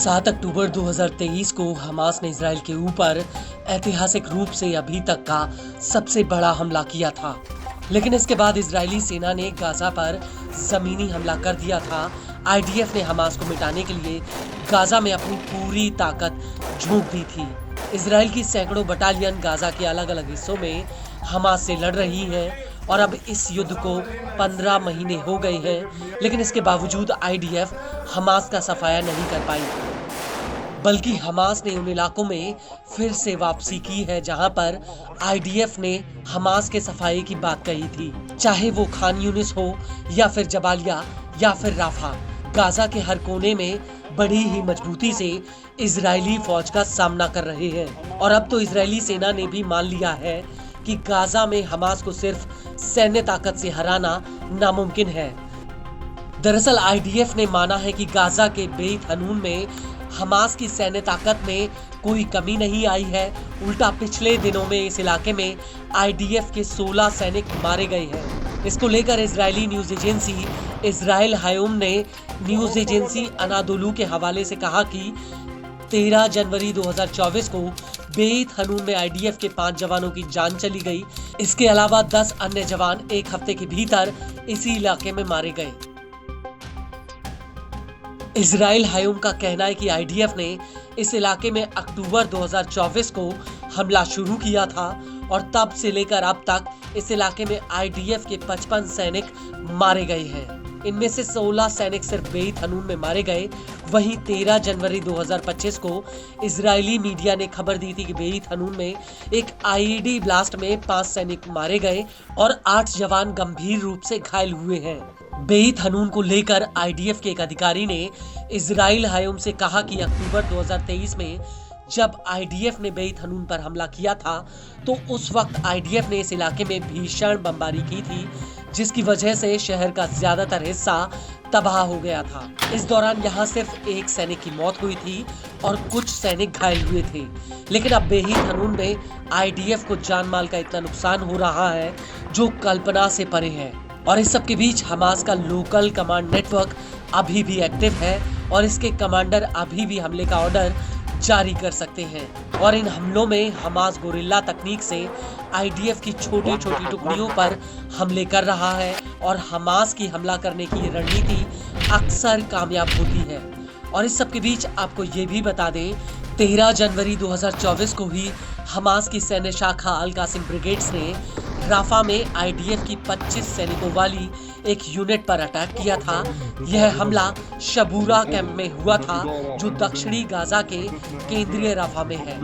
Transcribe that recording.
7 अक्टूबर 2023 को हमास ने इजराइल के ऊपर ऐतिहासिक रूप से अभी तक का सबसे बड़ा हमला किया था। लेकिन इसके बाद इजरायली सेना ने गाजा पर जमीनी हमला कर दिया था। आईडीएफ ने हमास को मिटाने के लिए गाजा में अपनी पूरी ताकत झोंक दी थी। इजराइल की सैकड़ों बटालियन गाजा के अलग अलग हिस्सों में हमास से लड़ रही हैं और अब इस युद्ध को 15 महीने हो गए हैं, लेकिन इसके बावजूद आईडीएफ हमास का सफाया नहीं कर पाई, बल्कि हमास ने उन इलाकों में फिर से वापसी की है जहां पर आईडीएफ ने हमास के सफाये की बात कही थी। चाहे वो खान यूनिस हो या फिर जबालिया या फिर राफा, गाजा के हर कोने में बड़ी ही मजबूती से इजरायली फौज का सामना कर रहे हैं। और अब तो इजरायली सेना ने भी मान लिया है कि गाजा में हमास को सिर्फ सैन्य ताकत से हराना नामुमकिन है। दरअसल आईडीएफ ने माना है कि गाजा के बेत हनून में हमास की सैन्य ताकत में कोई कमी नहीं आई है। उल्टा पिछले दिनों में इस इलाके में आईडीएफ के 16 सैनिक मारे गए हैं। इसको लेकर Israeli news agency Israel Hayom ने न्यूज एजेंसी अनादोलू के हवाले से कहा कि 13 जनवरी 2024 को बेत हनून में आईडीएफ के 5 जवानों की जान चली गई। इसके अलावा 10 अन्य जवान एक हफ्ते के भीतर इसी इलाके में मारे गए। इजराइल हायोम का कहना है कि आईडीएफ ने इस इलाके में अक्टूबर 2024 को हमला शुरू किया था और तब से लेकर अब तक इस इलाके में आईडीएफ के 55 सैनिक मारे गए हैं। इनमें से 16 सैनिक सिर्फ बेत हनून में मारे गए। वहीं 13 जनवरी 2025 को इजरायली मीडिया ने खबर दी थी कि बेत हनून में एक आईईडी ब्लास्ट में 5 सैनिक मारे गए और 8 जवान गंभीर रूप से घायल हुए हैं। बेत हनून को लेकर आईडीएफ के एक अधिकारी ने इजराइल हायोम से कहा कि अक्टूबर 2023 में जब आईडीएफ ने बेत हनून पर हमला किया था तो उस वक्त आईडीएफ ने इस इलाके में भीषण बमबारी की थी, जिसकी वजह से शहर का ज्यादातर हिस्सा तबाह हो गया था। इस दौरान यहाँ सिर्फ एक सैनिक की मौत हुई थी और कुछ सैनिक घायल हुए थे। लेकिन अब बेत हनून में आईडीएफ को जान माल का इतना नुकसान हो रहा है जो कल्पना से परे है। और इस सब के बीच हमास का लोकल कमांड नेटवर्क अभी भी एक्टिव है और इसके कमांडर अभी भी हमले का ऑर्डर जारी कर सकते हैं। और इन हमलों में हमास गोरिल्ला तकनीक से आईडीएफ की छोटी छोटी टुकड़ियों पर हमले कर रहा है और हमास की हमला करने की रणनीति अक्सर कामयाब होती है। और इस सब के बीच आपको ये भी बता दें, 13 जनवरी 2024 को ही हमास की सैन्य शाखा अल कासिम ब्रिगेड्स ने राफा में आईडीएफ की 25 सैनिकों वाली एक यूनिट पर अटैक किया था। यह हमला शबूरा कैंप में हुआ था जो दक्षिणी गाजा के केंद्रीय राफा में है।